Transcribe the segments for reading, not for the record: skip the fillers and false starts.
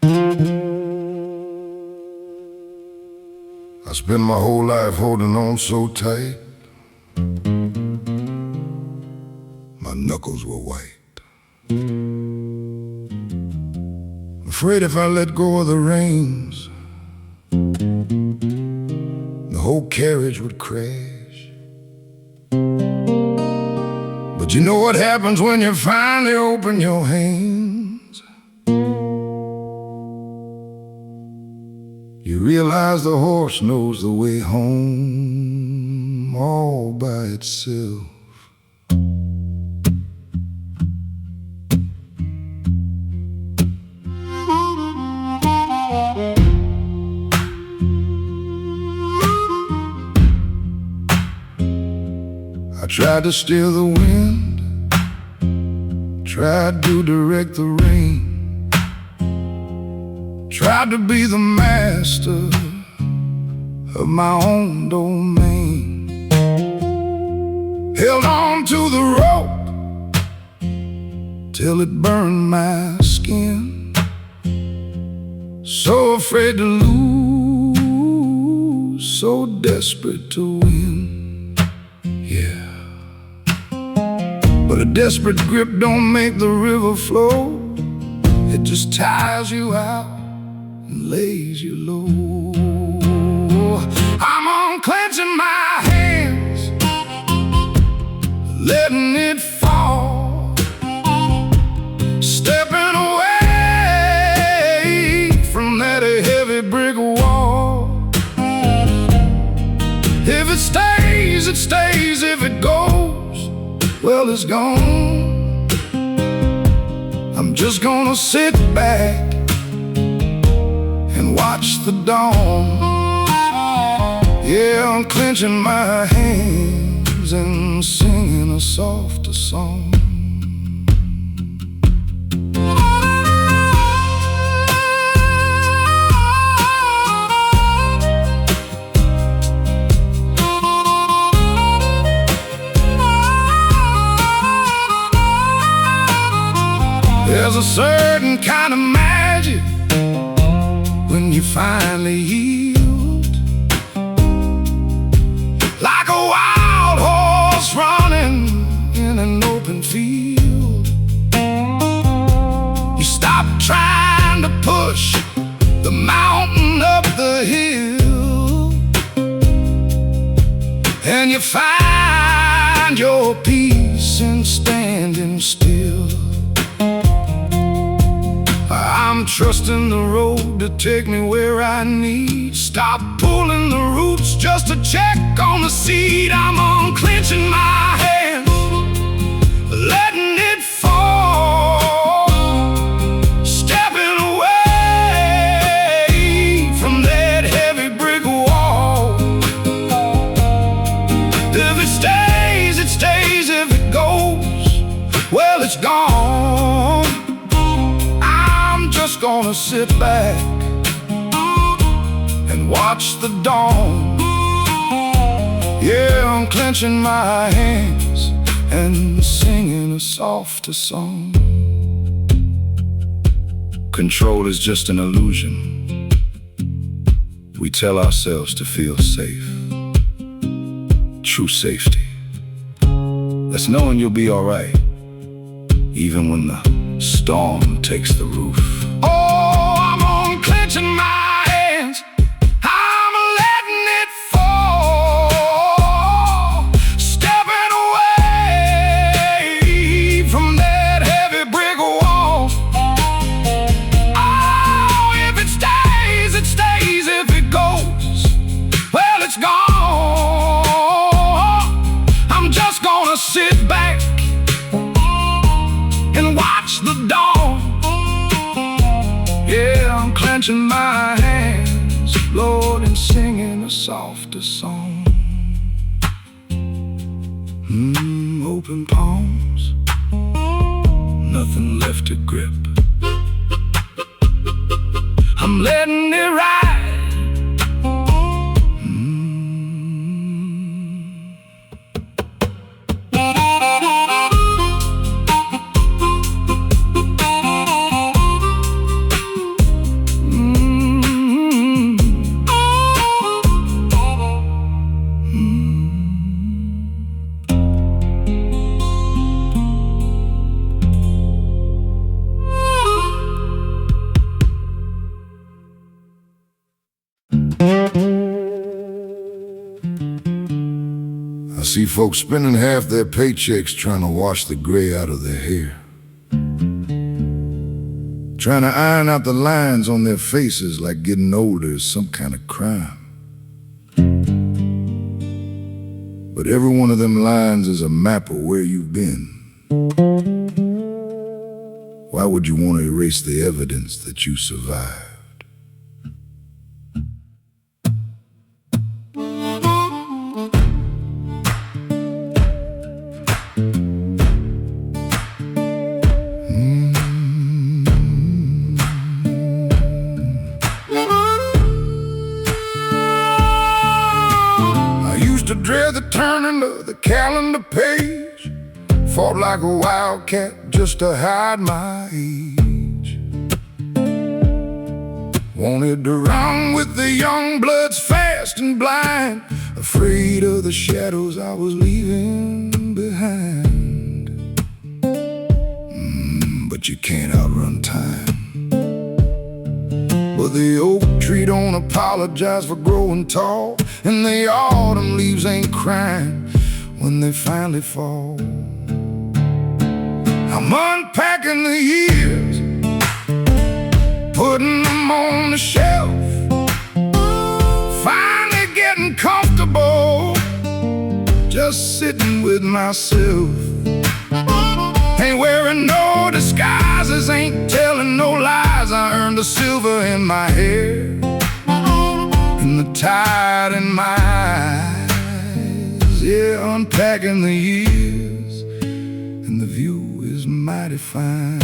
I spent my whole life holding on so tight, my knuckles were white. Afraid if I let go of the reins, the whole carriage would crash. But you know what happens when you finally open your hands? You realize the horse knows the way home all by itself. I tried to steer the wind, tried to direct the rain, tried to be the master of my own domain. Held on to the rope till it burned my skin. So afraid to lose, so desperate to win. Yeah. But a desperate grip don't make the river flow. It just tires you out and lays you low. I'm unclenching my hands, letting it fall, stepping away from that heavy brick wall. If it stays, it stays. If it goes, well, it's gone. I'm just gonna sit back and watch the dawn. Yeah, I'm clenching my hands and singing a softer song. There's a certain kind of magic when you finally yield, like a wild horse running in an open field. You stop trying to push the mountain up the hill, and you find your peace in standing still. I'm trusting the road to take me where I need. Stop pulling the roots just to check on the seed. I'm unclenching my hands, letting it fall, stepping away from that heavy brick wall. If it stays, it stays. If it goes, well, it's gone. Just gonna sit back and watch the dawn. Yeah, I'm clenching my hands and singing a softer song. Control is just an illusion. We tell ourselves to feel safe. True safety, that's knowing you'll be alright, even when the storm takes the roof. Oh, I'm unclenching my hands, I'm letting it fall, stepping away from that heavy brick wall. Oh, if it stays, it stays. If it goes, well, it's gone. I'm just gonna sit back and watch the dawn. Yeah, I'm clenching my hands, Lord, and singing a softer song. Open palms, nothing left to grip. I'm letting it ride. see folks spending half their paychecks trying to wash the gray out of their hair, trying to iron out the lines on their faces like getting older is some kind of crime. But every one of them lines is a map of where you've been. Why would you want to erase the evidence that you survived? To dread the turning of the calendar page, fought like a wildcat just to hide my age. Wanted to run with the young bloods fast and blind, afraid of the shadows I was leaving behind. But you can't outrun time. But the oak tree don't apologize for growing tall, and the autumn leaves ain't crying when they finally fall. I'm unpacking the years, putting them on the shelf, finally getting comfortable, just sitting with myself. Ain't wearing no disguises, ain't telling no lies. I earned the silver in my hair and the tide in my eyes. Yeah, unpacking the years, and the view is mighty fine.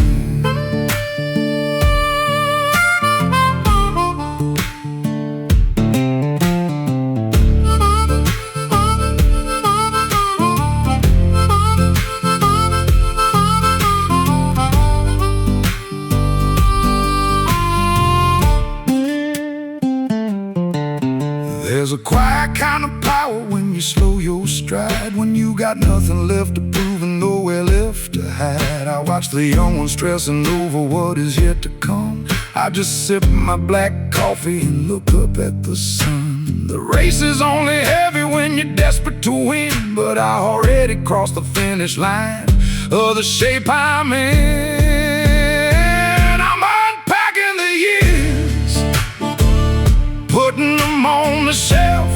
There's a quiet kind of power when you slow your stride, when you got nothing left to prove and nowhere left to hide. I watch the young ones stressing over what is yet to come. I just sip my black coffee and look up at the sun. The race is only heavy when you're desperate to win, but I already crossed the finish line of the shape I'm in. I'm unpacking the years, putting them on the shelf,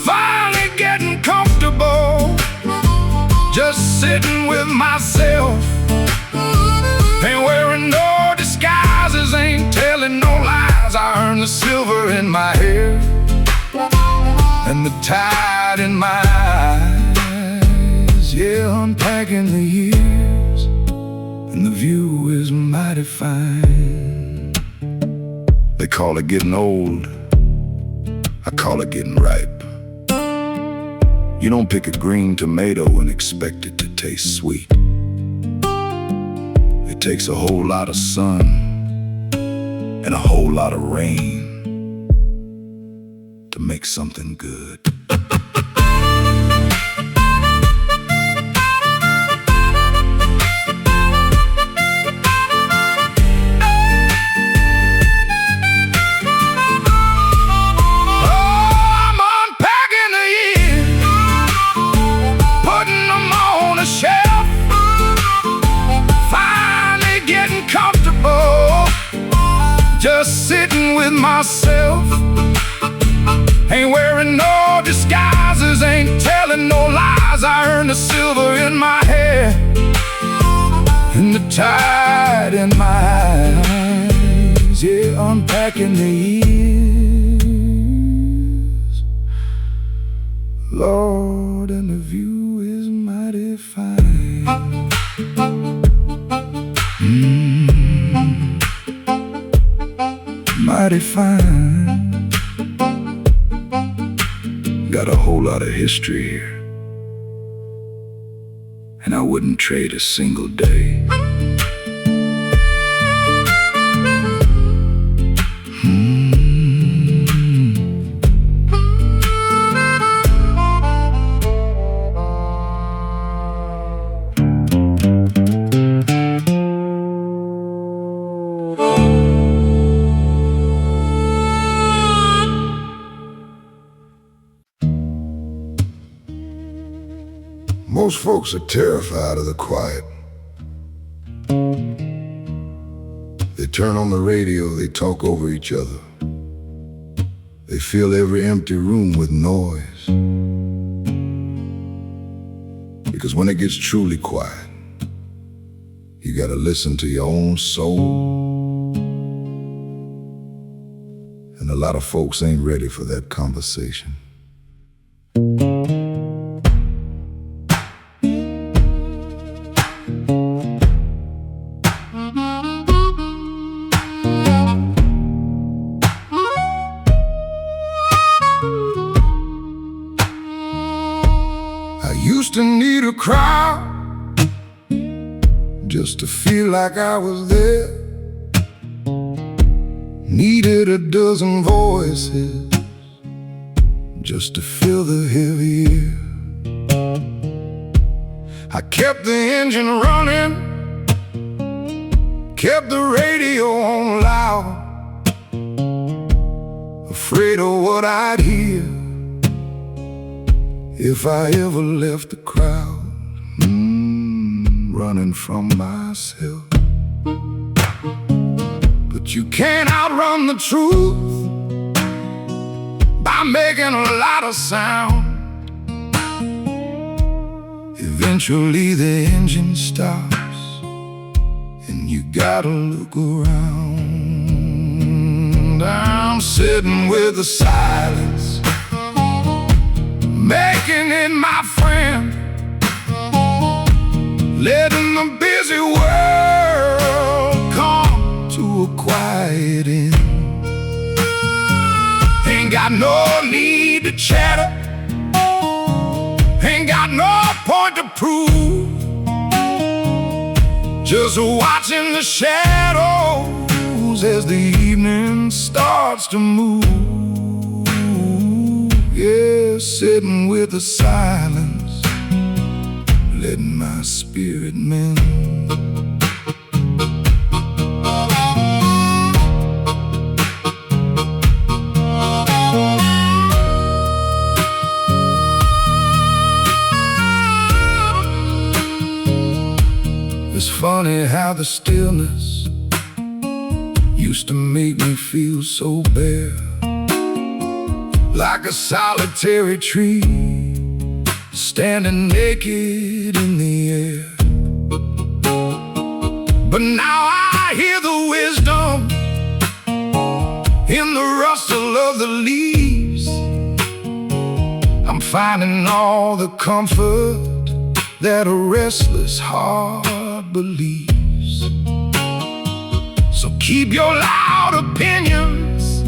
finally getting comfortable, just sitting with myself. Ain't wearing no disguises, ain't telling no lies. I earned the silver in my hair and the tide in my eyes. Yeah, unpacking the years, and the view is mighty fine. They call it getting old, I call it getting ripe. You don't pick a green tomato and expect it to taste sweet. It takes a whole lot of sun and a whole lot of rain to make something good. Just sitting with myself, ain't wearing no disguises, ain't telling no lies. I earned the silver in my hair and the tide in my eyes. Yeah, unpacking the years, Lord, and the view is mighty fine. Mighty fine. Got a whole lot of history here, and I wouldn't trade a single day. Most folks are terrified of the quiet. They turn on the radio, they talk over each other. They fill every empty room with noise. Because when it gets truly quiet, you gotta listen to your own soul. And a lot of folks ain't ready for that conversation. I used to need a crowd just to feel like I was there. Needed a dozen voices just to fill the heavy air. I kept the engine running, kept the radio on loud, afraid of what I'd hear if I ever left the crowd. Running from myself. But you can't outrun the truth by making a lot of sound. Eventually the engine stops and you gotta look around. I'm sitting with the silence, making it my friend, letting the busy world come to a quiet end. Ain't got no need to chatter, ain't got no point to prove, just watching the shadows as the evening starts to move. Yeah, sitting with the silence, letting my spirit mend. It's funny how the stillness used to make me feel so bare, like a solitary tree standing naked in the air. But now I hear the wisdom in the rustle of the leaves. I'm finding all the comfort that a restless heart believes. So keep your loud opinions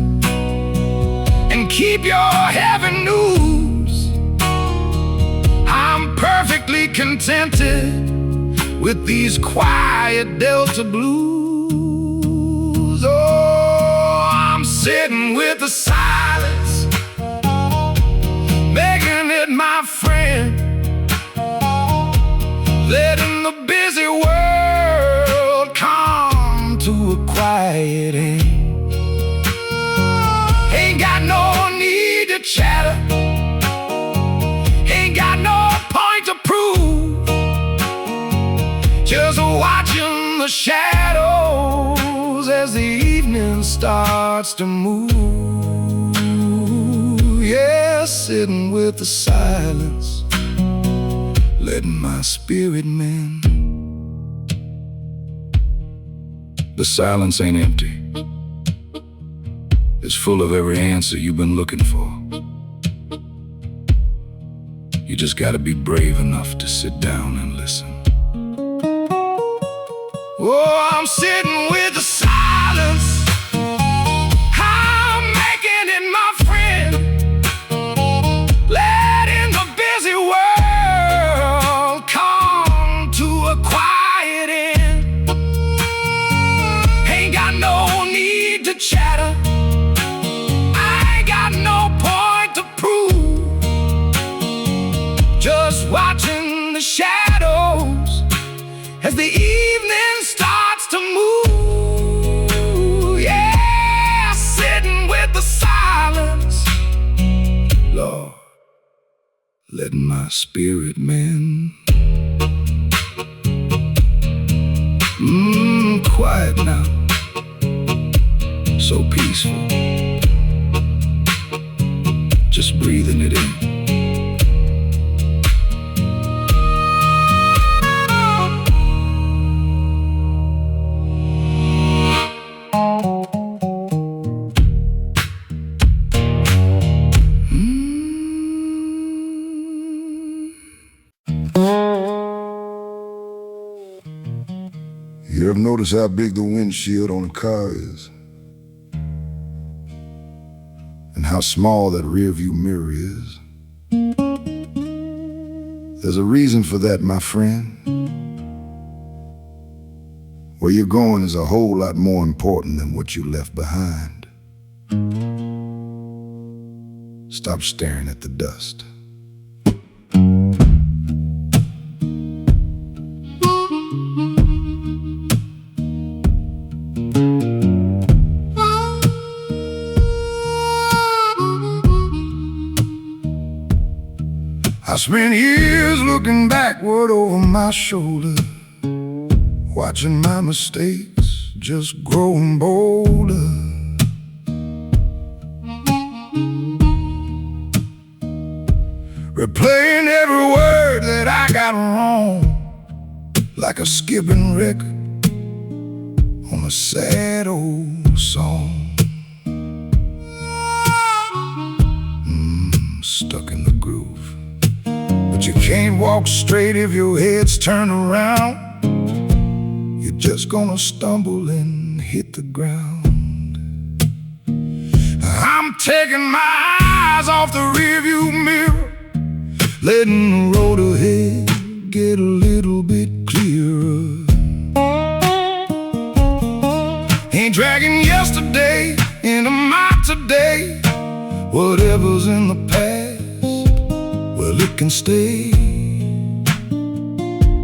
and keep your heavy news. I'm perfectly contented with these quiet Delta blues. Oh, I'm sitting with the silence, making it my friend, letting the busy world come to a quiet end. Ain't got no need to chatter, ain't got no point to prove, just watching the shadows as the evening starts to move. Yeah, sitting with the silence, letting my spirit mend. The silence ain't empty. It's full of every answer you've been looking for. You just gotta be brave enough to sit down and listen. Oh, I'm sitting with the silence, I'm making it my friend, letting the busy world come to a quiet end. Ain't got no need to chatter, I ain't got no point to prove, just watching the shadows as the evening starts to move. Yeah, sitting with the silence, Lord, letting my spirit mend. quiet now, so peaceful, just breathing it in. You ever notice how big the windshield on a car is? And how small that rearview mirror is? There's a reason for that, my friend. Where you're going is a whole lot more important than what you left behind. Stop staring at the dust. I spent years looking backward over my shoulder, watching my mistakes just growing bolder. Replaying every word that I got wrong, like a skipping record on a sad old song. Stuck in the groove. But you can't walk straight if your head's turned around. You're just gonna stumble and hit the ground. I'm taking my eyes off the rearview mirror, letting the road ahead get a little bit clearer. Ain't dragging yesterday into my today. Whatever's in the past, well, it can stay.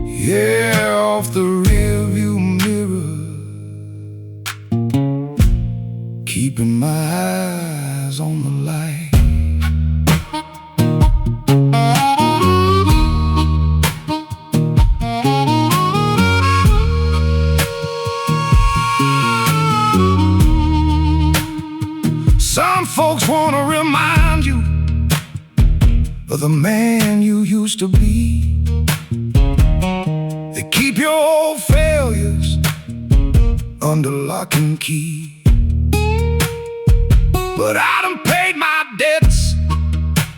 Yeah, off the rearview mirror, keeping my eyes on the light. Some folks wanna remind you of the man you used to be. They keep your old failures under lock and key. But I done paid my debts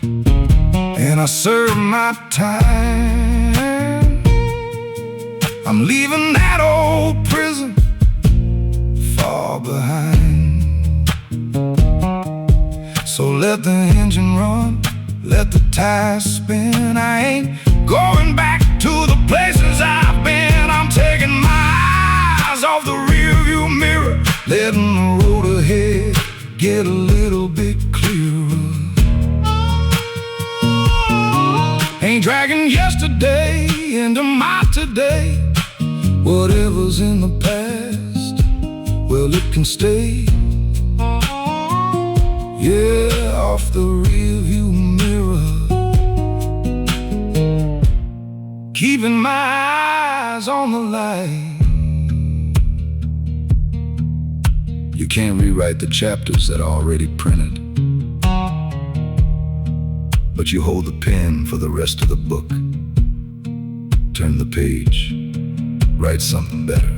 and I served my time. I'm leaving that old prison far behind. So let the engine run, let the tires spin. I ain't going back to the places I've been. I'm taking my eyes off the rearview mirror, letting the road ahead get a little bit clearer. Ain't dragging yesterday into my today. Whatever's in the past, well, it can stay. Yeah, off the rearview mirror, keeping my eyes on the light. You can't rewrite the chapters that are already printed, but you hold the pen for the rest of the book. Turn the page, write something better.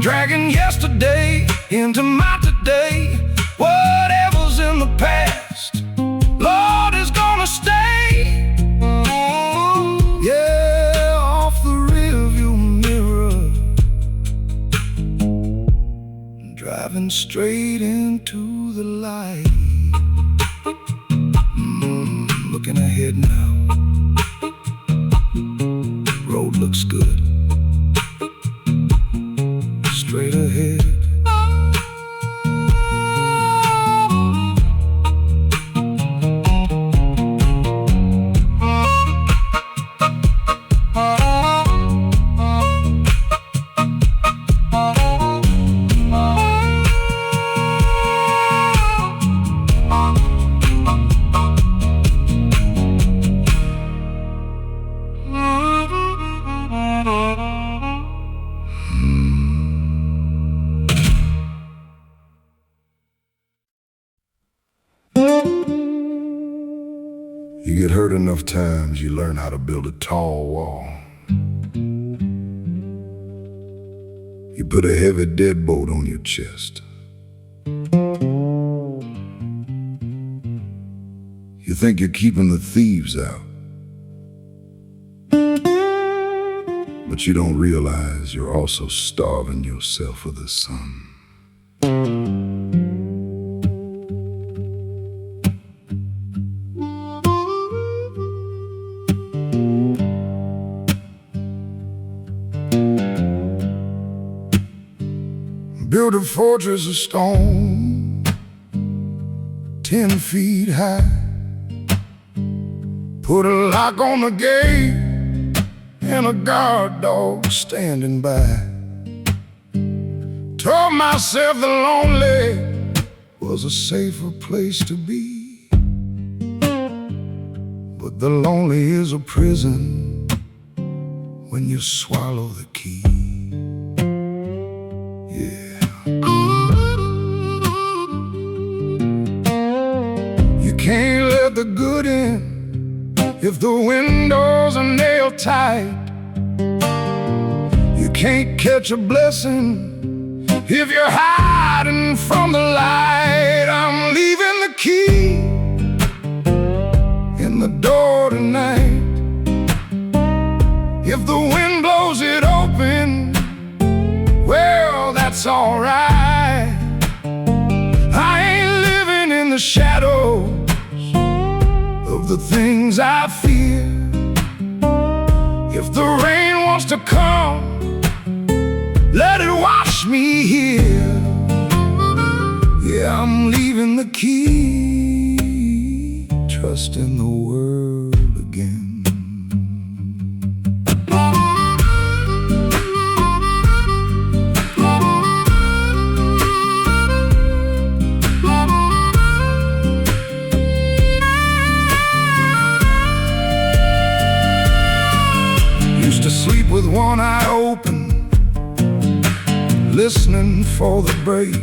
Dragging yesterday into my today. Whatever's in the past, Lord, is gonna stay. Yeah, off the rearview mirror, driving straight into the light. Looking ahead now, road looks good. Straight ahead. You get hurt enough times, you learn how to build a tall wall. You put a heavy deadbolt on your chest. You think you're keeping the thieves out, but you don't realize you're also starving yourself for the sun. Build a fortress of stone, 10 feet high. Put a lock on the gate and a guard dog standing by. Told myself the lonely was a safer place to be, but the lonely is a prison when you swallow the key. Yeah. You can't let the good in if the windows are nailed tight. You can't catch a blessing if you're hiding from the light. I'm leaving the key in the door tonight. If the wind blows it open, well, that's alright. I ain't living in the shadows of the things I fear. If the rain wants to come, let it wash me here. Yeah, I'm leaving the key, trusting the world again. Used to sleep with one eye open, listening for the break,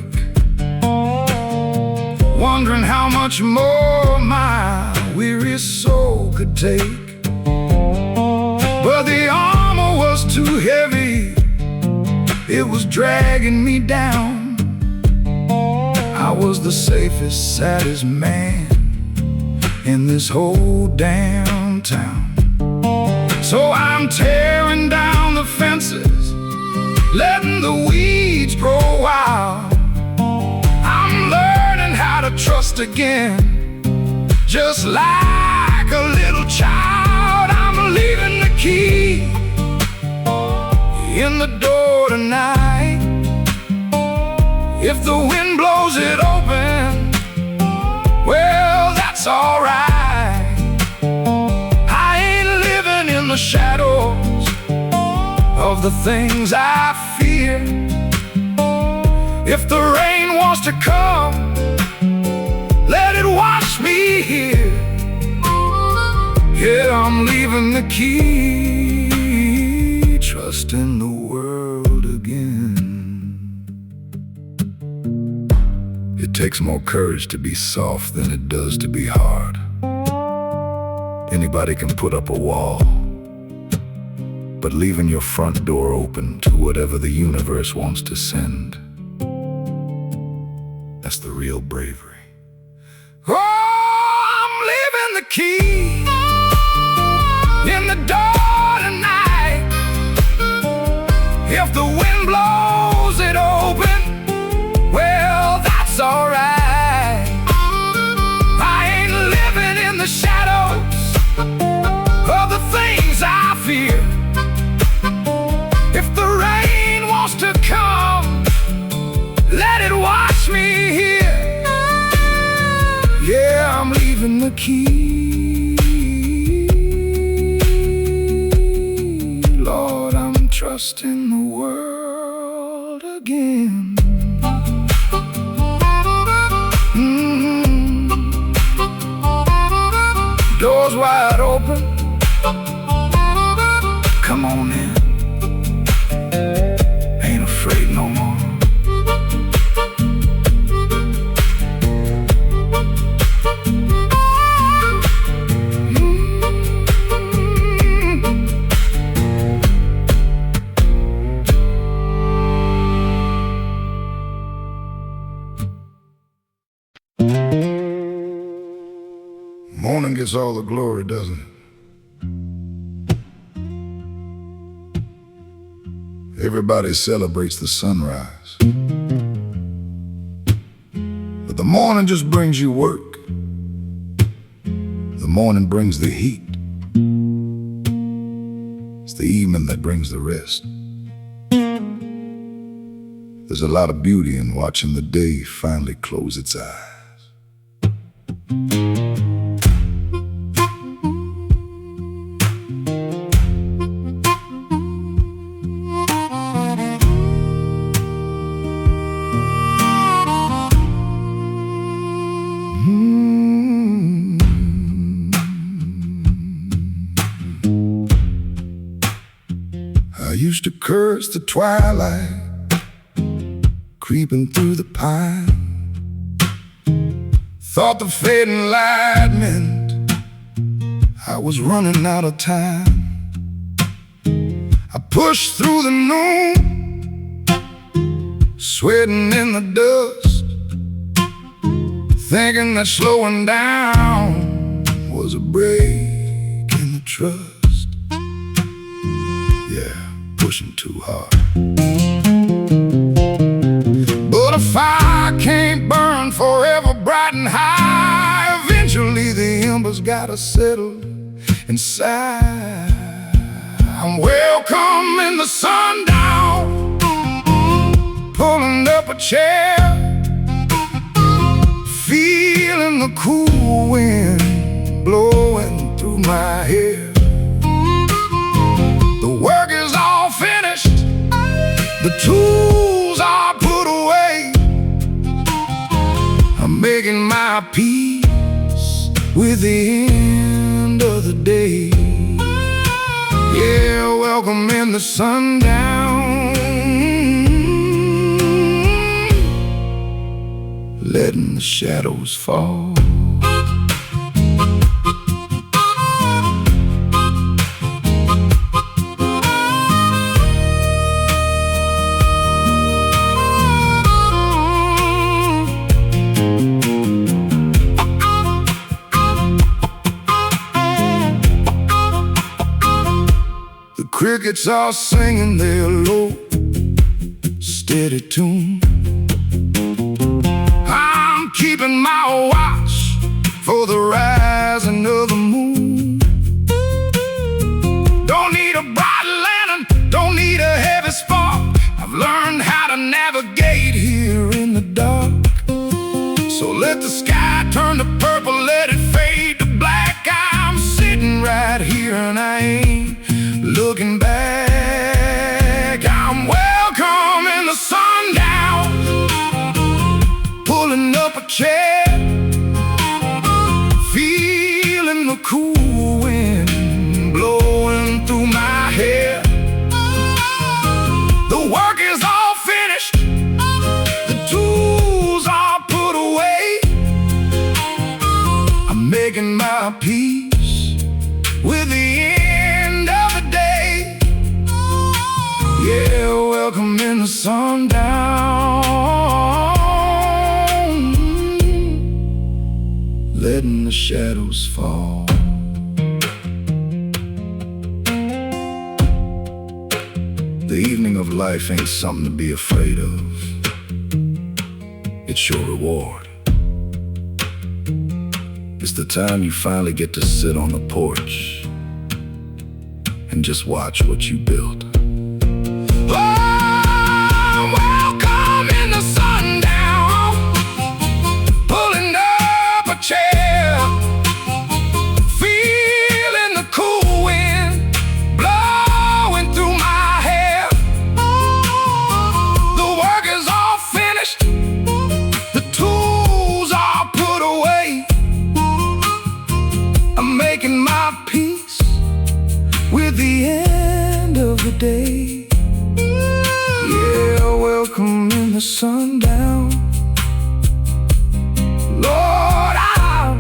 wondering how much more my weary soul could take. But the armor was too heavy, it was dragging me down. I was the safest, saddest man in this whole damn town. So I'm tearing down the fences, letting the weeds grow wild. I'm learning how to trust again, just like a little child. I'm leaving the key in the door tonight. If the wind blows it open, well, that's alright. I ain't living in the shadows of the things I fear. If the rain wants to come, let it wash me here. Yeah, I'm leaving the key, trusting the world again. It takes more courage to be soft than it does to be hard. Anybody can put up a wall, but leaving your front door open to whatever the universe wants to send, that's the real bravery. Oh, I'm leaving the key in the door tonight. If the wind blows it open, well, that's alright. I ain't living in the shadows of the things I fear. If the rain wants to come, let it wash me here. Yeah, I'm leaving the key. Lord, I'm trusting the world again. Doors wide open, come on in. Ain't afraid no more. Morning gets all the glory, doesn't it? Everybody celebrates the sunrise, but the morning just brings you work. The morning brings the heat. It's the evening that brings the rest. There's a lot of beauty in watching the day finally close its eyes. I used to curse the twilight creeping through the pine. Thought the fading light meant I was running out of time. I pushed through the noon, sweating in the dust, thinking that slowing down was a break in the trust. Yeah, pushing too hard. But a fire can't burn forever bright and high. Eventually the embers gotta settle inside. I'm welcome in the sundown, pulling up a chair, feeling the cool wind blowing through my hair. The work is all finished, the tools are put away. I'm making my peace with the end of the day. Yeah, welcome in the sundown, letting the shadows fall. Crickets are singing their low, steady tune. I'm keeping my watch for the rising of the moon. Don't need a bright lantern, don't need a heavy spark. I've learned how to navigate here in the dark. So let the sky turn to purple, let it fade to black. I'm sitting right here and I ain't looking back. I'm welcome in the sundown, pulling up a chair, feeling the cool wind blowing through my hair. The work is all finished, the tools are put away. I'm making my peace with the end of the day. Yeah, welcome in the sundown, letting the shadows fall. The evening of life ain't something to be afraid of. It's your reward. It's the time you finally get to sit on the porch and just watch what you built. Welcome in the sundown, pulling up a chair, feeling the cool wind blowing through my hair. The work is all finished, the tools are put away. I'm making my peace with the end of the day. Yeah, welcome in the sundown. Lord, I'm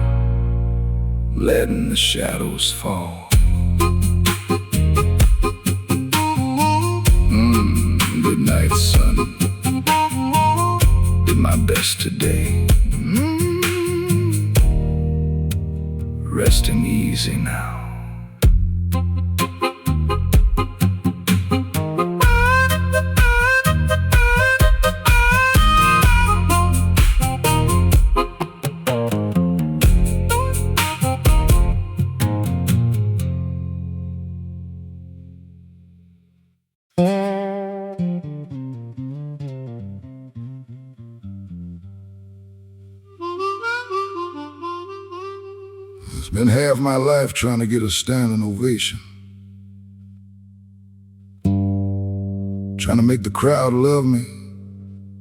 letting the shadows fall. Good night, son. Did my best today. easy now. Been half my life trying to get a standing ovation, trying to make the crowd love me,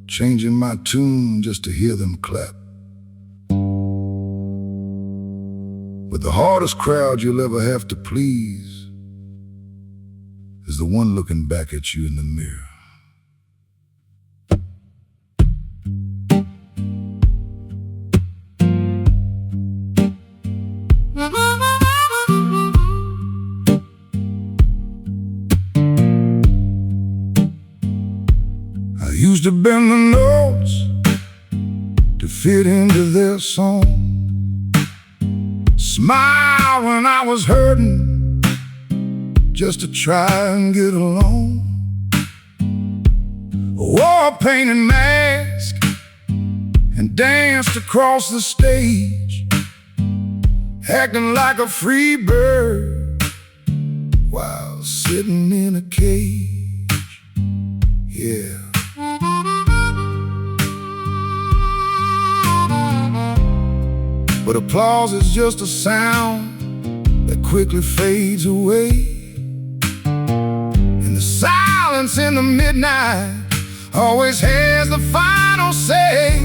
changing my tune just to hear them clap. But the hardest crowd you'll ever have to please is the one looking back at you in the mirror. Used to bend the notes to fit into their song, smile when I was hurting just to try and get along. Wore a painted mask and danced across the stage, acting like a free bird while sitting in a cage. Yeah. But applause is just a sound that quickly fades away, and the silence in the midnight always has the final say.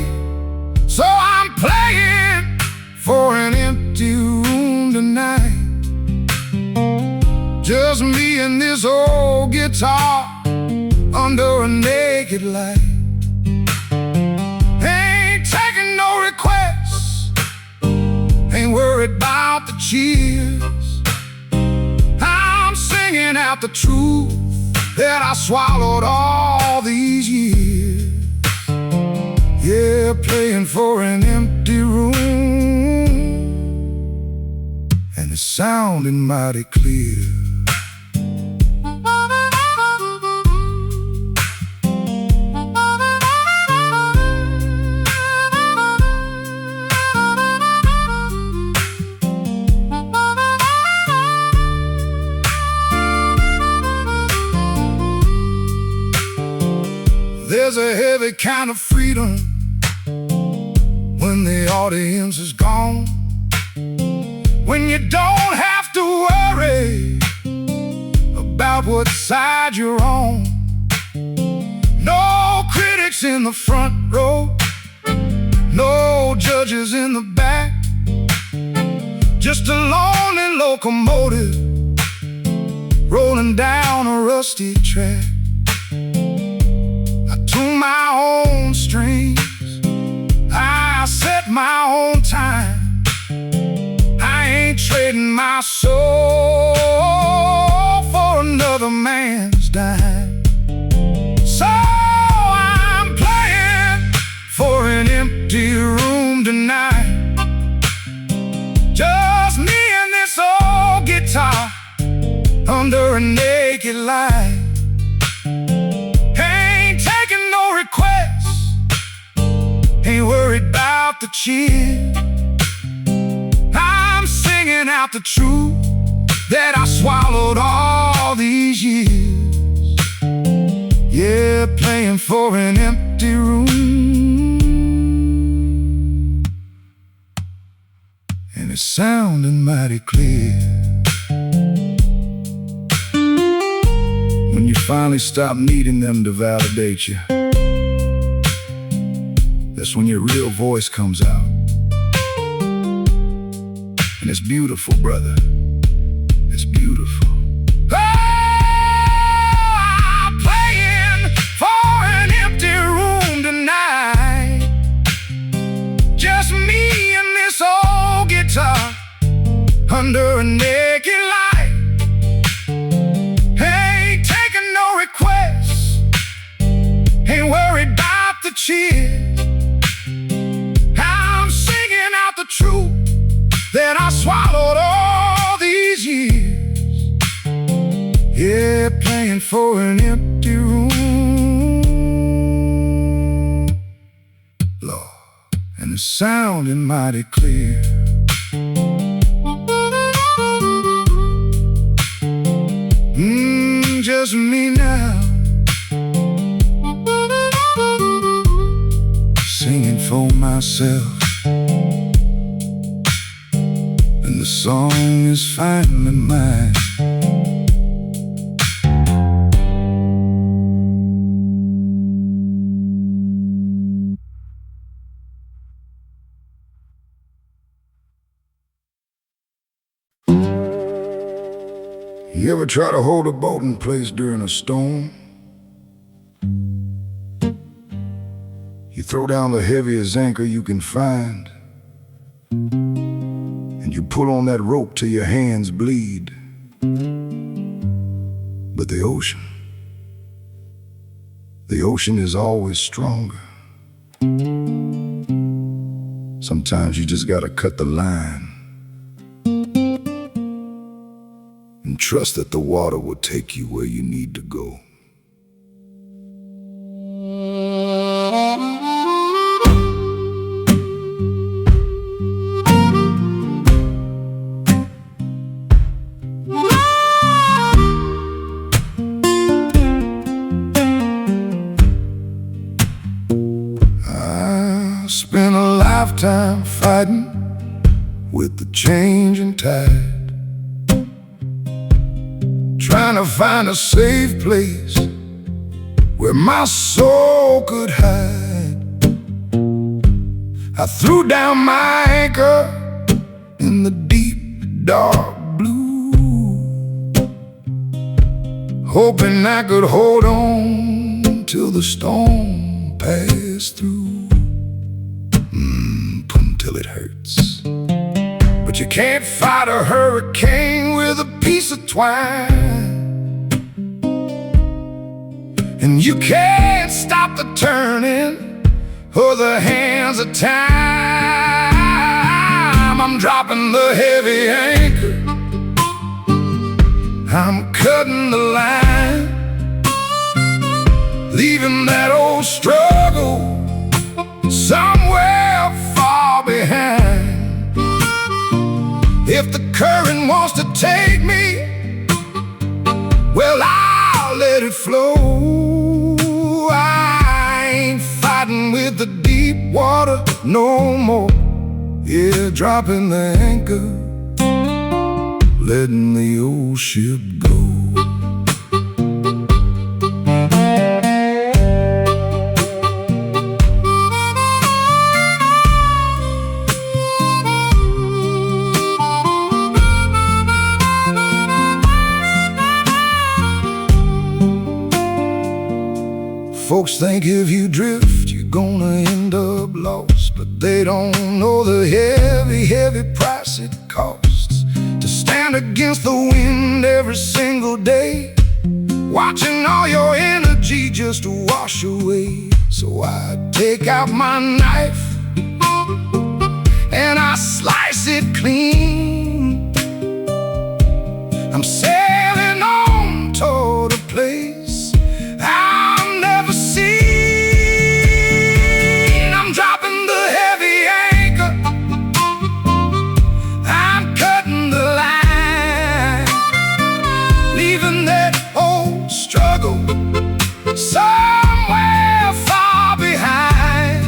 So I'm playing for an empty room tonight, just me and this old guitar under a naked light. Ain't taking no requests, ain't worried about the cheers. I'm singing out the truth that I swallowed all these years. Yeah, playing for an empty room, and it's sounding mighty clear. There's a heavy kind of freedom when the audience is gone, when you don't have to worry about what side you're on. No critics in the front row, no judges in the back, just a lonely locomotive rolling down a rusty track. Tune my own strings, I set my own time. I ain't trading my soul for another man's dime. So I'm playing for an empty room tonight, just me and this old guitar under a naked light. Requests, ain't worried about the cheer. I'm singing out the truth that I swallowed all these years. Yeah, playing for an empty room, and it's sounding mighty clear. When you finally stop needing them to validate you, that's when your real voice comes out. And it's beautiful, brother. It's beautiful. Oh, I'm playing for an empty room tonight, just me and this old guitar under a naked light. Ain't taking no requests, ain't worried about the cheers. Truth that I swallowed all singing for an empty room, Lord, and it's sounding mighty clear. Just me now, singing for myself, and the song is finally mine. You ever try to hold a boat in place during a storm? You throw down the heaviest anchor you can find, and you pull on that rope till your hands bleed. But the ocean is always stronger. Sometimes you just gotta cut the line and trust that the water will take you where you need to go. I spent a lifetime fighting with the changing tide, trying to find a safe place where my soul could hide. I threw down my anchor in the deep, dark blue, hoping I could hold on till the storm passed through. Till it hurts, but you can't fight a hurricane with a piece of twine, and you can't stop the turning or the hands of time. I'm dropping the heavy anchor, I'm cutting the line, leaving that old struggle somewhere far behind. If the current wants to take me, well, I'll let it flow. I ain't fighting with the deep water no more. Yeah, dropping the anchor, letting the old ship go. Folks think if you drift, you're gonna end up lost, but they don't know the heavy, heavy price it costs to stand against the wind every single day, watching all your energy just wash away. So I take out my knife and I slice it clean. I'm sailing on toward a place I'll never see. I'm dropping the heavy anchor, I'm cutting the line, leaving that old struggle somewhere far behind.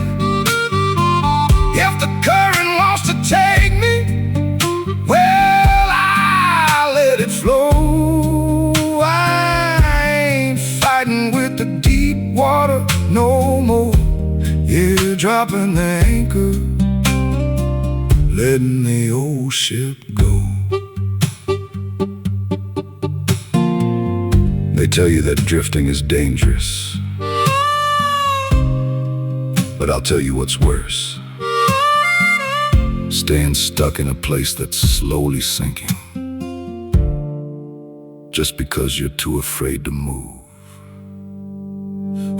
If the current wants to take me, well, I'll let it flow. The deep water no more. Yeah, dropping the anchor, letting the old ship go. They tell you that drifting is dangerous, but I'll tell you what's worse: staying stuck in a place that's slowly sinking just because you're too afraid to move.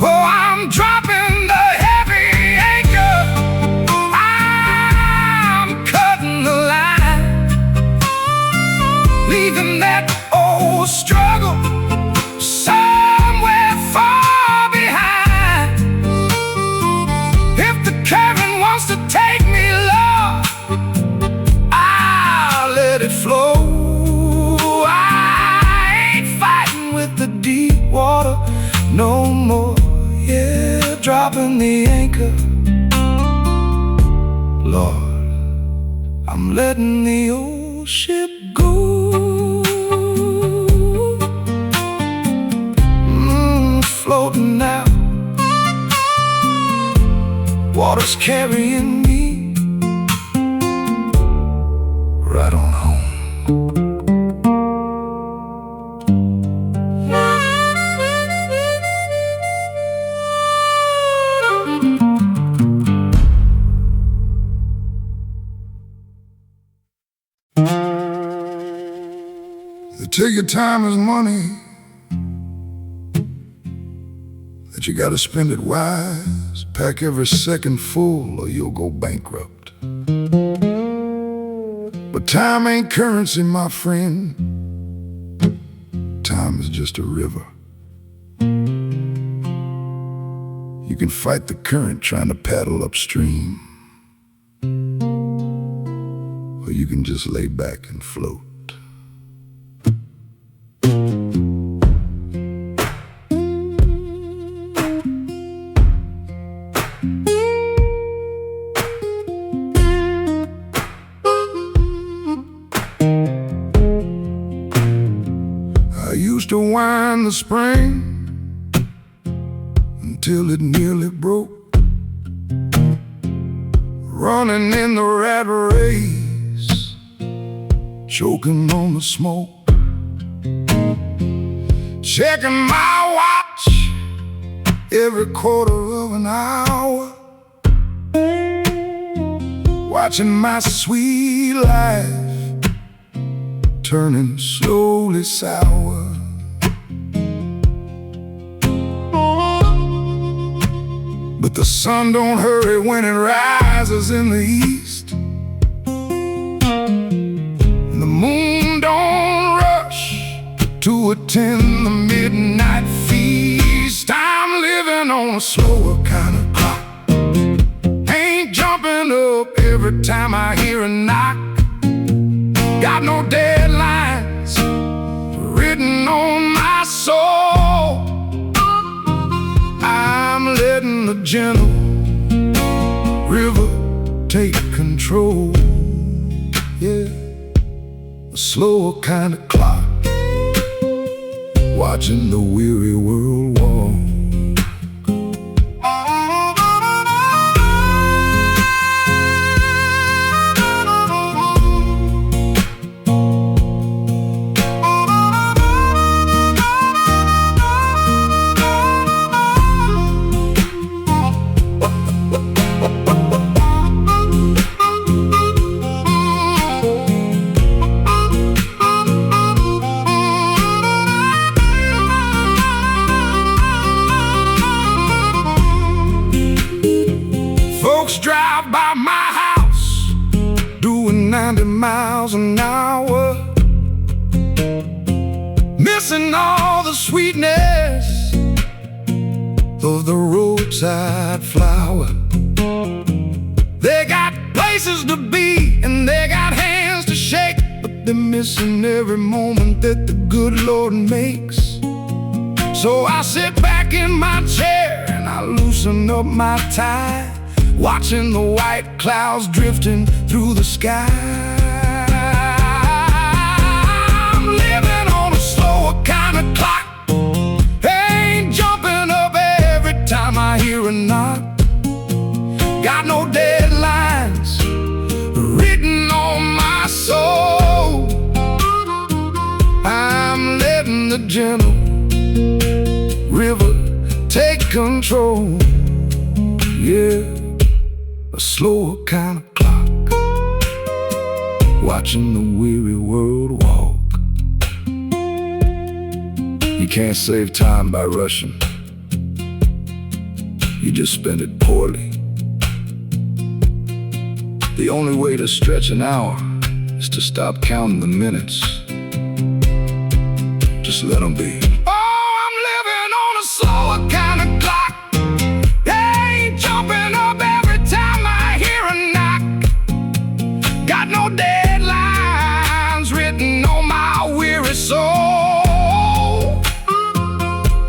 Oh, I'm dropping the heavy anchor, I'm cutting the line, leaving that old struggle somewhere dropping the anchor. Lord, I'm letting the old ship go. Floating now, water's carrying me right on home. They tell you time is money, that you gotta spend it wise. Pack every second full or you'll go bankrupt. But time ain't currency, my friend. Time is just a river. You can fight the current trying to paddle upstream, or you can just lay back and float. I used to wind the spring until it nearly broke, running in the rat race, choking on the smoke, checking my watch every quarter of an hour, watching my sweet life turning slowly sour. But the sun don't hurry when it rises in the east, and the moon don't rush to attend the midnight feast. I'm living on a slower kind of clock, ain't jumping up every time I hear a knock. Got no deadlines written on my soul. I'm letting the gentle river take control. Yeah, a slower kind of clock, watching the weary world walk. Drive by my house doing 90 miles an hour, missing all the sweetness of the roadside flower. They got places to be and they got hands to shake, but they're missing every moment that the good Lord makes. So I sit back in my chair and I loosen up my tie, watching the white clouds drifting through the sky. I'm living on a slower kind of clock, ain't jumping up every time I hear a knock. Got no deadlines written on my soul. I'm letting the gentle river take control. Yeah, a slower kind of clock, watching the weary world walk. You can't save time by rushing, you just spend it poorly. The only way to stretch an hour is to stop counting the minutes. Just let them be. Oh, I'm living on a slower kind of clock, ain't jumping up every time I hear a knock. Got no deadlines written on my weary soul.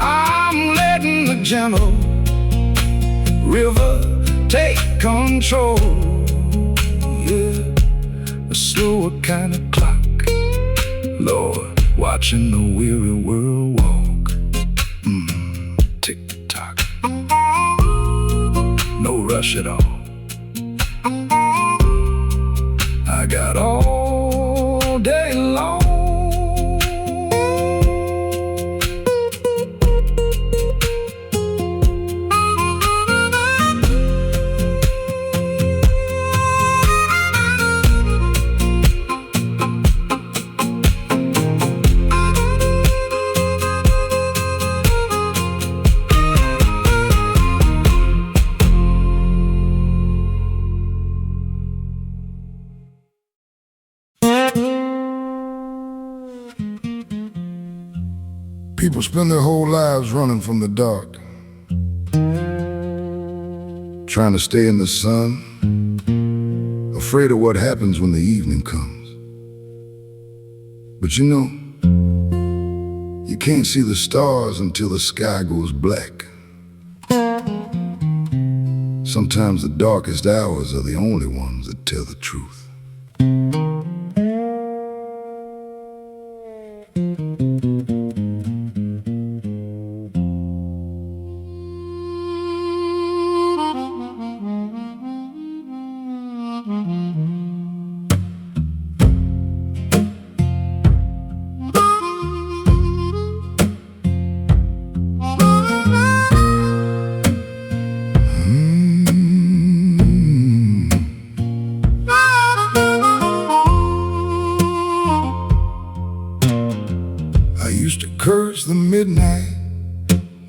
I'm letting the gentle control. Yeah, a slower kind of clock. Lord, watching the weary world walk. Tick-tock. No rush at all. I got all day long. People spend their whole lives running from the dark, trying to stay in the sun, afraid of what happens when the evening comes. But you know, you can't see the stars until the sky goes black. Sometimes the darkest hours are the only ones that tell the truth. Curse the midnight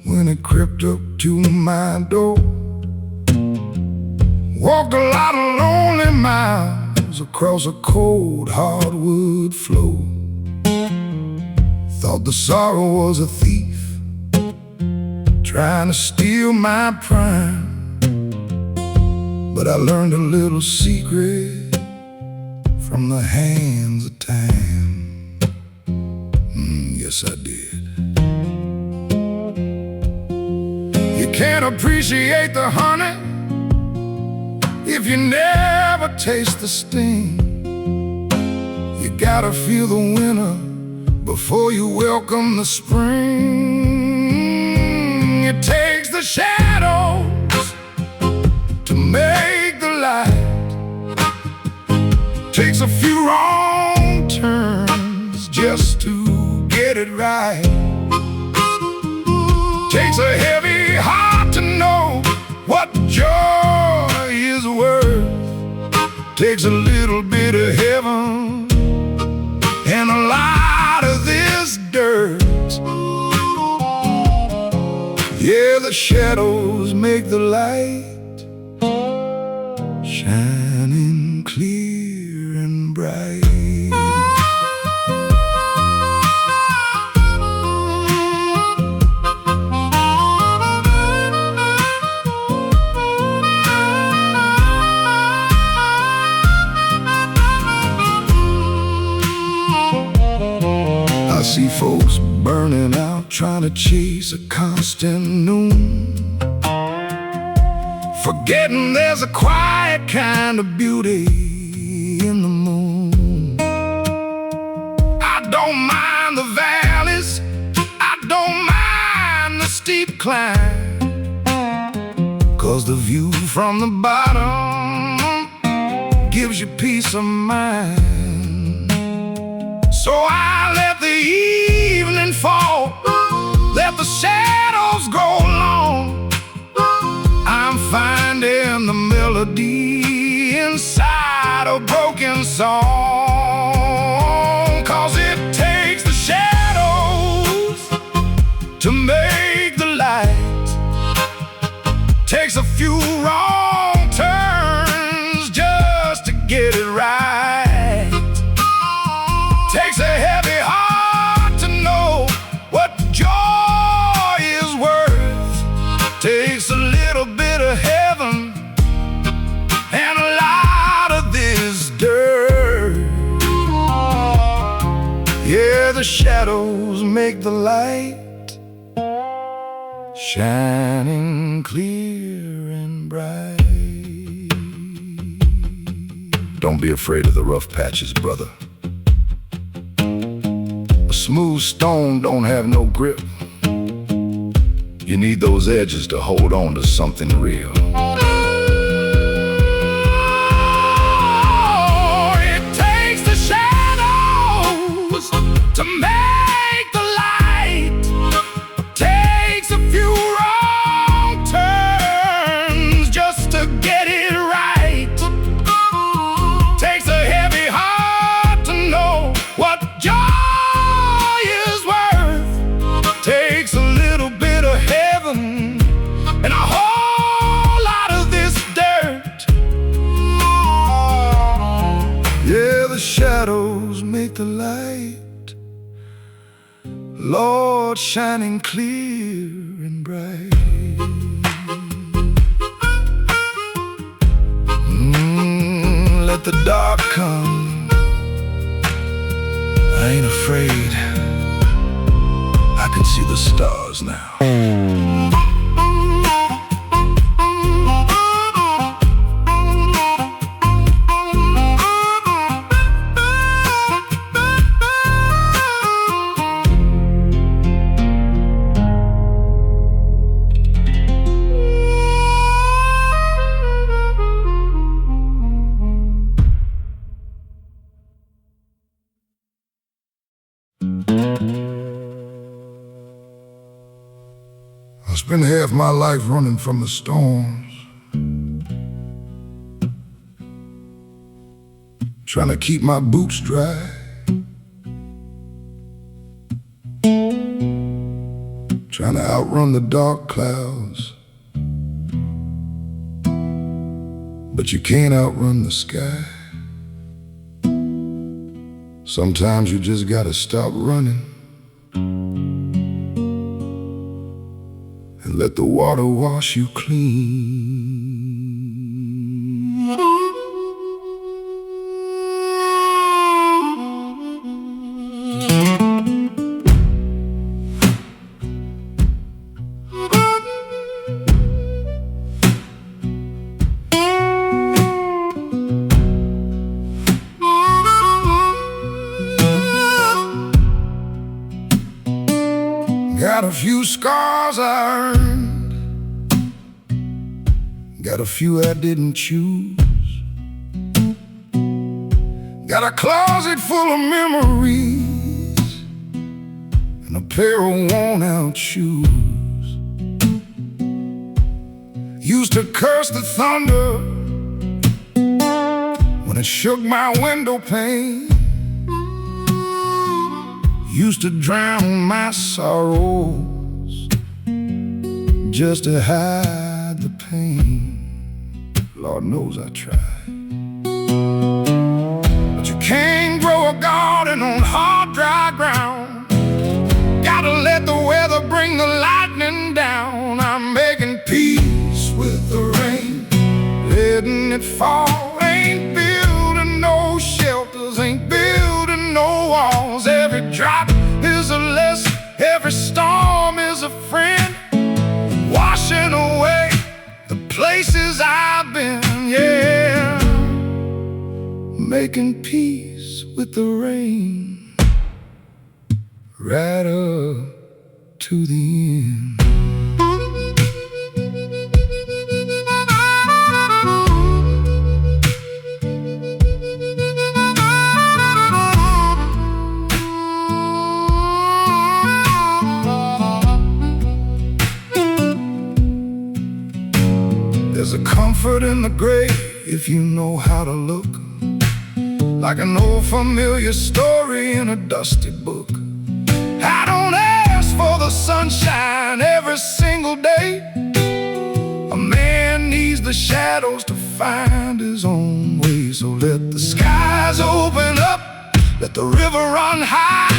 when it crept up to my door. Walked a lot of lonely miles across a cold hardwood floor. Thought the sorrow was a thief trying to steal my prime. But I learned a little secret from the hands of time. Yes, I did. You can't appreciate the honey if you never taste the sting. You gotta feel the winter before you welcome the spring. It takes the shadows to make the light. Takes a few wrong turns just to get it right. Takes a heavy heart to know what joy is worth. Takes a little bit of heaven and a lot of this dirt. Yeah, the shadows make the light, shining clear and bright. I see folks burning out, trying to chase a constant noon, forgetting there's a quiet kind of beauty in the moon. I don't mind the valleys, I don't mind the steep climb, 'cause the view from the bottom gives you peace of mind. So I let the evening fall, let the shadows go long. I'm finding the melody inside a broken song. 'Cause it takes the shadows to make the light. Takes a few wrong turns just to get it right. Takes a heavy heart to know what joy is worth. Takes a little bit of heaven and a lot of this dirt. Yeah, the shadows make the light, shining clear and bright. Don't be afraid of the rough patches, brother. A smooth stone don't have no grip. You need those edges to hold on to something real. To make the light, takes a few wrong turns just to get it right. Takes a heavy heart to know what joy is worth. Takes a little bit of heaven and a whole lot of this dirt. Yeah, the shadows make the light, Lord, shining clear and bright. Let the dark come, I ain't afraid. I can see the stars now. I spent half my life running from the storms, trying to keep my boots dry, trying to outrun the dark clouds. But you can't outrun the sky. Sometimes you just gotta stop running and let the water wash you clean. Got a few scars I earned, got a few I didn't choose, got a closet full of memories and a pair of worn out shoes. Used to curse the thunder when it shook my window pane. Used to drown my sorrows just to hide the pain. Lord knows I tried. But you can't grow a garden on hard, dry ground. Gotta let the weather bring the lightning down. I'm making peace with the rain, letting it fall. Ain't building no shelters, ain't building no walls. Every drop is a lesson, every storm is a friend, washing away the places I've been, yeah. Making peace with the rain, right up to the end. There's a comfort in the grave if you know how to look, like an old familiar story in a dusty book. I don't ask for the sunshine every single day. A man needs the shadows to find his own way. So let the skies open up, let the river run high.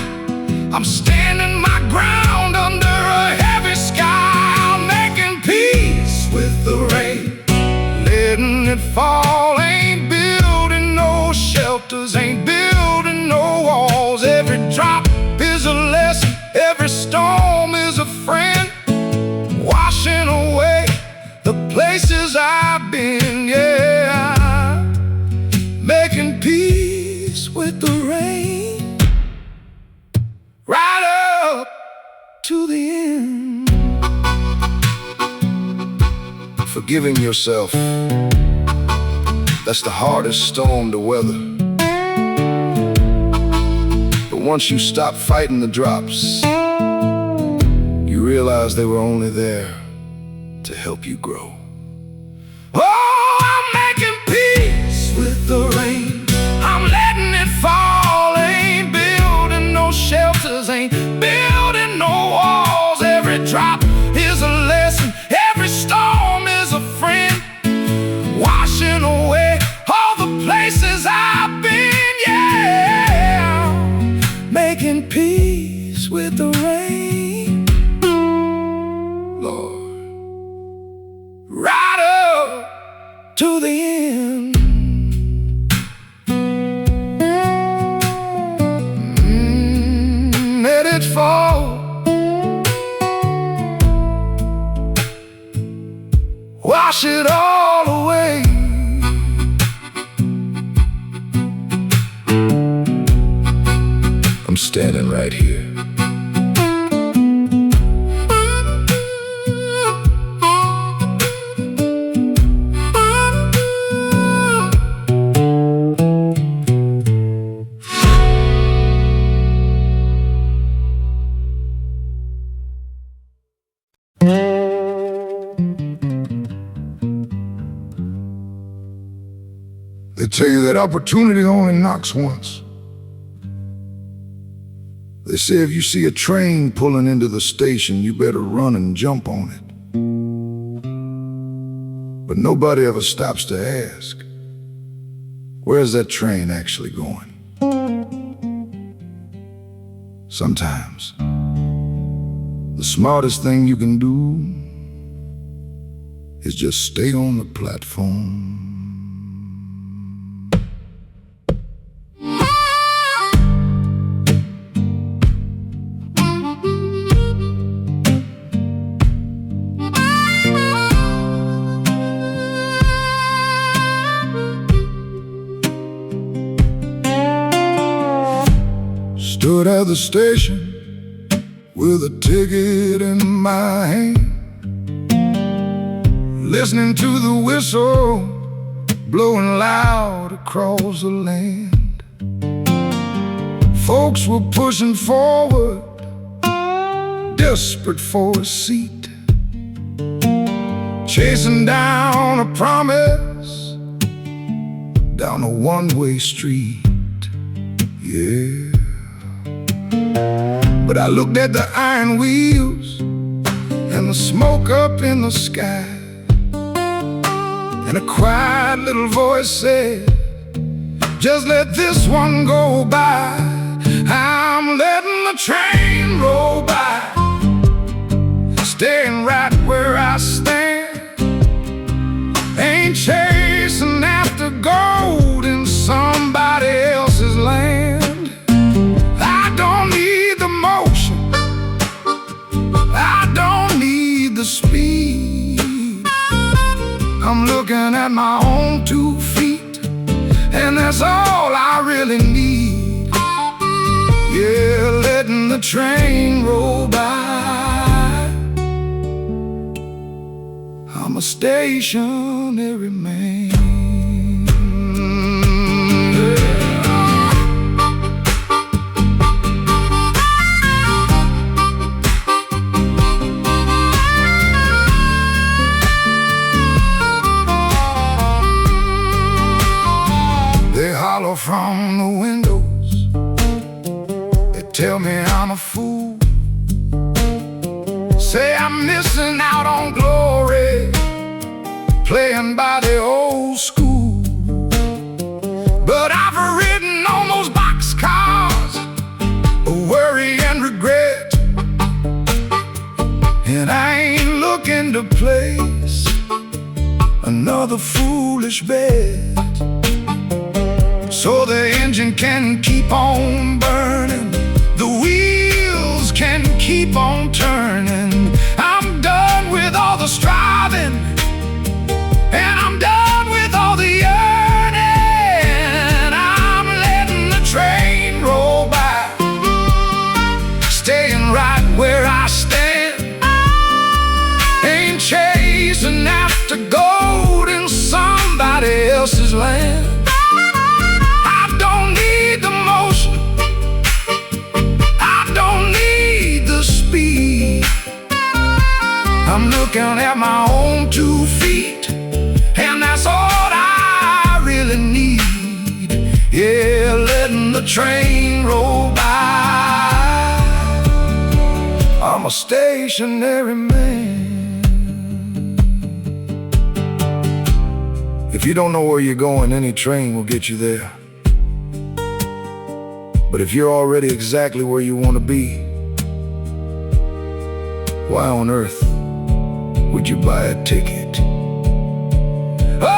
I'm standing my ground under a heavy sky. I'm making peace with the rain, letting it fall. Ain't building no shelters, ain't building no walls. Every drop is a lesson, every storm is a friend, washing away the places I've been, yeah. Making with the rain, right up to the end. Forgiving yourself, that's the hardest storm to weather. But once you stop fighting the drops, you realize they were only there to help you grow. Oh, I'm making peace with the rain. I'm letting it fall. Ain't building no shelters, ain't building no walls. Every drop is a lesson, every storm is a friend, washing away all the places I've been, yeah. Making peace with the rain, Lord, right up to the end. Let it fall, wash it all away. I'm standing right here. They tell you that opportunity only knocks once. They say if you see a train pulling into the station, you better run and jump on it. But nobody ever stops to ask, where's that train actually going? Sometimes, the smartest thing you can do is just stay on the platform. Stood at the station with a ticket in my hand, listening to the whistle blowing loud across the land. Folks were pushing forward, desperate for a seat, chasing down a promise down a one-way street. Yeah. But I looked at the iron wheels and the smoke up in the sky, and a quiet little voice said, just let this one go by. I'm letting the train roll by, staying right where I stand. Ain't chasing after gold in somebody else's land. Speed. I'm looking at my own 2 feet, and that's all I really need. Yeah, letting the train roll by. I'm a stationary man. From the windows, they tell me I'm a fool, say I'm missing out on glory, playing by the old school. But I've ridden on those boxcars of worry and regret, and I ain't looking to place another foolish bet. So the engine can keep on burning, the wheels can keep on turning. I'm done with all the striving, and I'm done with all the yearning. I'm letting the letting the train roll by. I'm a stationary man. If you don't know where you're going, any train will get you there. But if you're already exactly where you want to be, why on earth would you buy a ticket? Oh,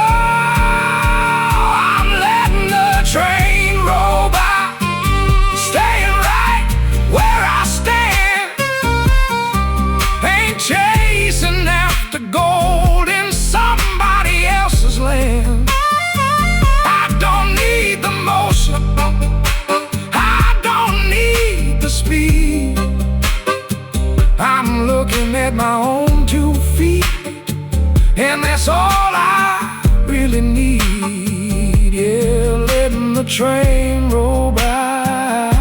I'm letting the train roll by, staying right where I stand. Ain't chasing after gold in somebody else's land. I don't need the motion, I don't need the speed. I'm looking at my own 2 feet, and that's all I really need. Yeah, letting the train roll by.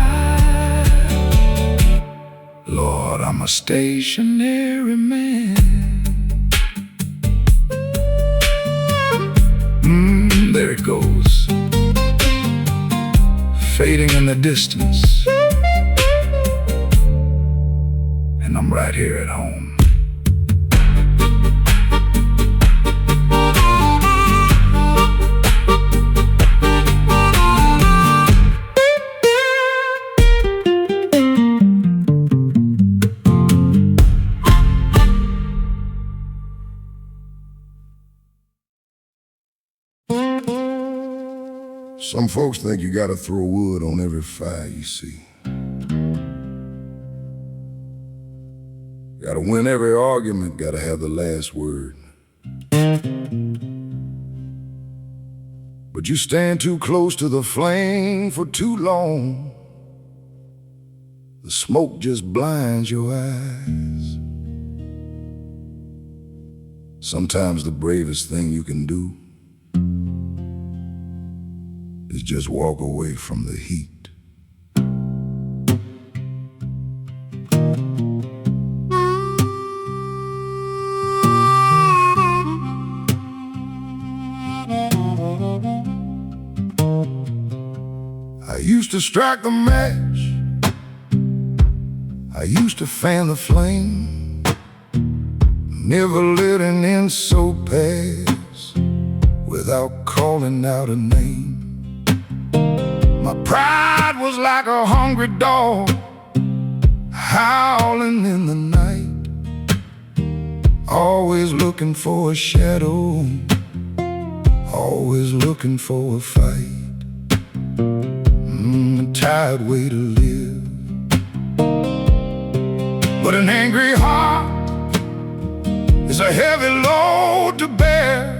Lord, I'm a stationary man. There it goes, fading in the distance, and I'm right here at home. Some folks think you gotta throw wood on every fire you see. Gotta win every argument, gotta have the last word. But you stand too close to the flame for too long, the smoke just blinds your eyes. Sometimes the bravest thing you can do is just walk away from the heat. I used to strike the match, I used to fan the flame, never let an insult pass without calling out a name. My pride was like a hungry dog howling in the night, always looking for a shadow, always looking for a fight. A tired way to live, but an angry heart is a heavy load to bear,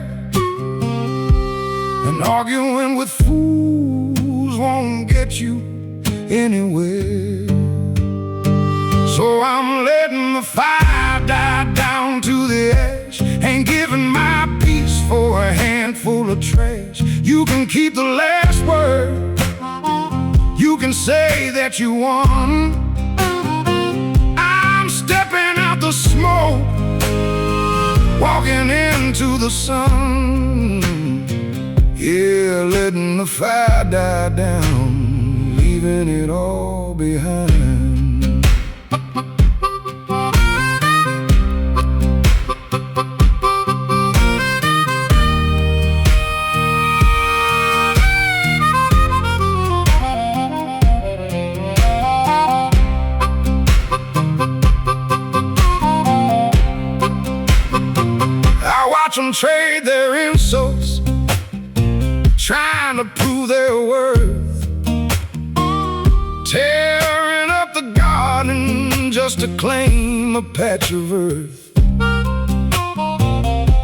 and arguing with fools won't get you anywhere. So I'm letting the fire die down to the ash, ain't giving my peace for a handful of trash. You can keep the last word, you can say that you won. I'm stepping out the smoke, walking into the sun. Yeah, letting the fire die down, leaving it all behind. I watch them trade their insults, trying to prove their worth, tearing up the garden just to claim a patch of earth.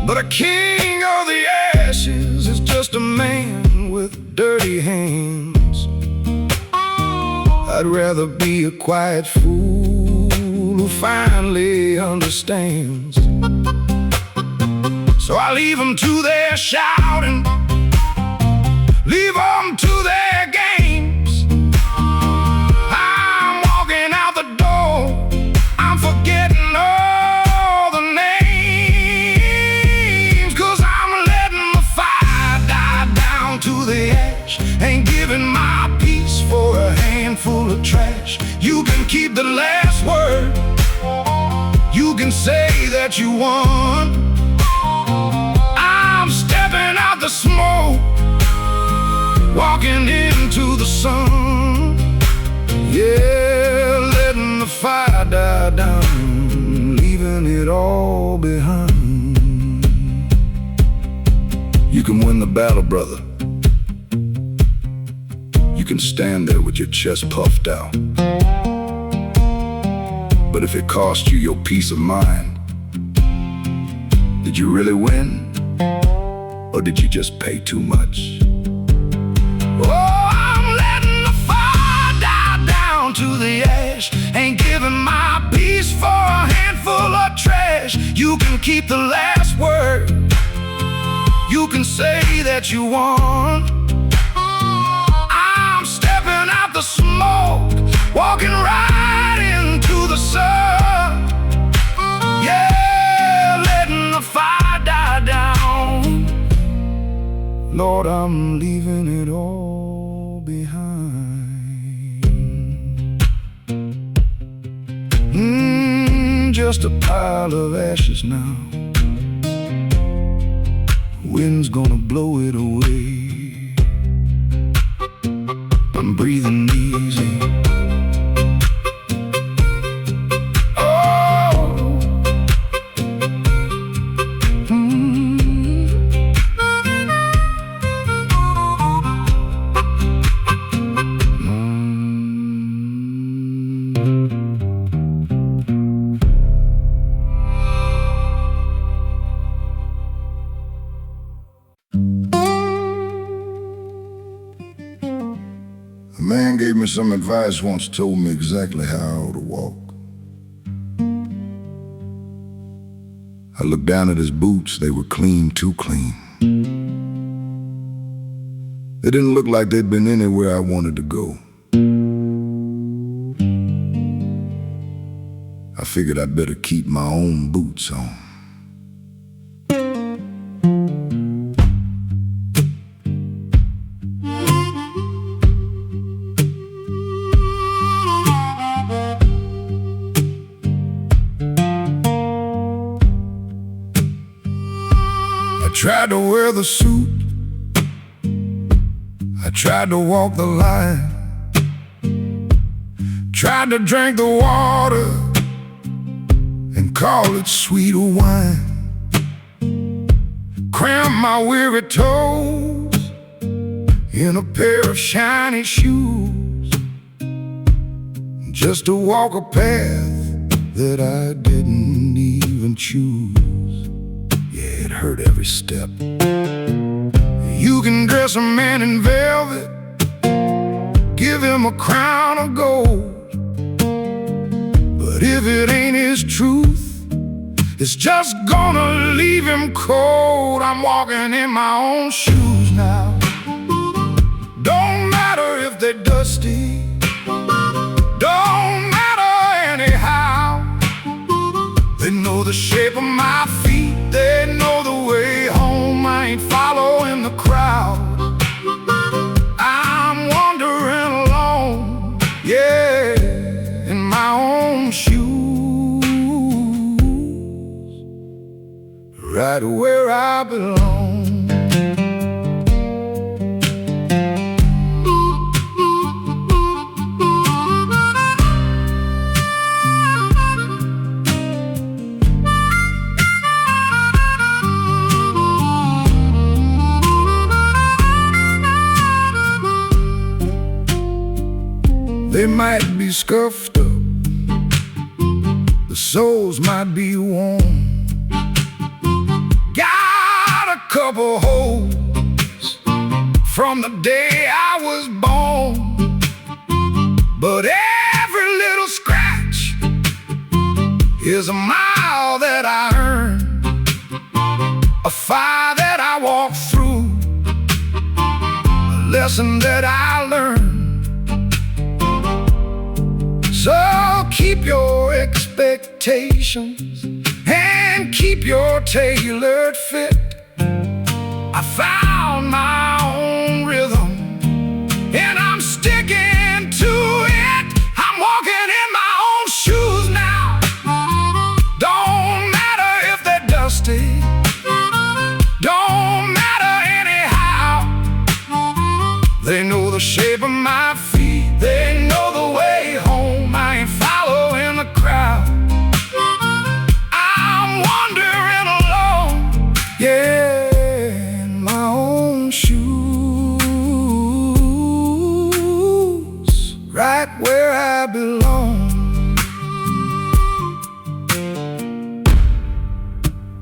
But a king of the ashes is just a man with dirty hands. I'd rather be a quiet fool who finally understands. So I leave them to their shouting, leave them to their games. I'm walking out the door, I'm forgetting all the names, 'cause I'm letting the fire die down to the ash, ain't giving my peace keep the last word. You can say that you won. I'm stepping out the smoke, walking into the sun. Yeah, letting the fire die down, leaving it all behind. You can win the battle, brother. You can stand there with your chest puffed out. But if it cost you your peace of mind, did you really win? Or did you just pay too much? Oh, I'm letting the fire die down to the ash. Ain't giving my peace for a handful of trash. You can keep the last word. You can say that you won. I'm stepping out the smoke, walking right into the sun. Yeah, letting the fire die down. Lord, I'm leaving it all behind. Just a pile of ashes now. Wind's gonna blow it away. I'm breathing easy. A man gave me some advice once, told me exactly how I ought to walk. I looked down at his boots, they were clean, too clean. They didn't look like they'd been anywhere I wanted to go. I figured I'd better keep my own boots on. I tried to wear the suit, I tried to walk the line, tried to drink the water and call it sweeter wine. Crammed my weary toes in a pair of shiny shoes, just to walk a path that I didn't even choose. Yeah, it hurt every step. You can dress a man in velvet, give him a crown of gold, but if it ain't his truth, it's just gonna leave him cold. I'm walking in my own shoes now. Don't matter if they're dusty, don't matter anyhow. They know the shape of my feet, they know the way home. I ain't following the crowd, I'm wandering alone, yeah, in my own shoes, right where I belong. They might be scuffed up, the soles might be worn, got a couple holes from the day I was born, but every little scratch is a mile that I earned, a fire that I walked through, a lesson that I learned. So keep your expectations and keep your tailored fit. I found my own rhythm and I'm sticking to it. I'm walking in my shape of my feet. They know the way home. I ain't following the crowd. I'm wandering alone, yeah, in my own shoes, right where I belong.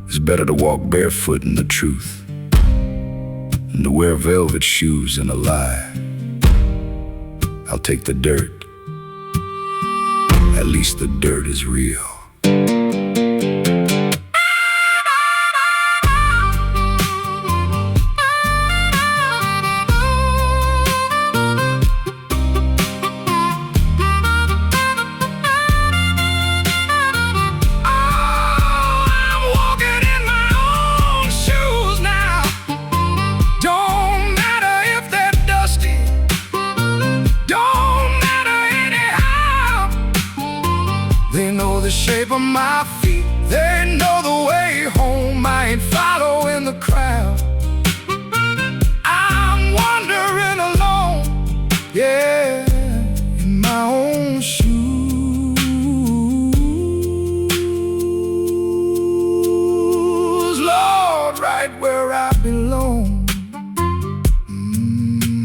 It's better to walk barefoot in the truth than to wear velvet shoes in a lie. I'll take the dirt. At least the dirt is real. They know the shape of my feet. They know the way home. I ain't following the crowd. I'm wandering alone, yeah, in my own shoes. Lord, right where I belong.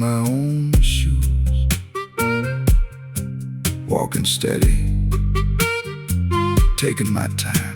My own shoes. Walking steady, taking my time.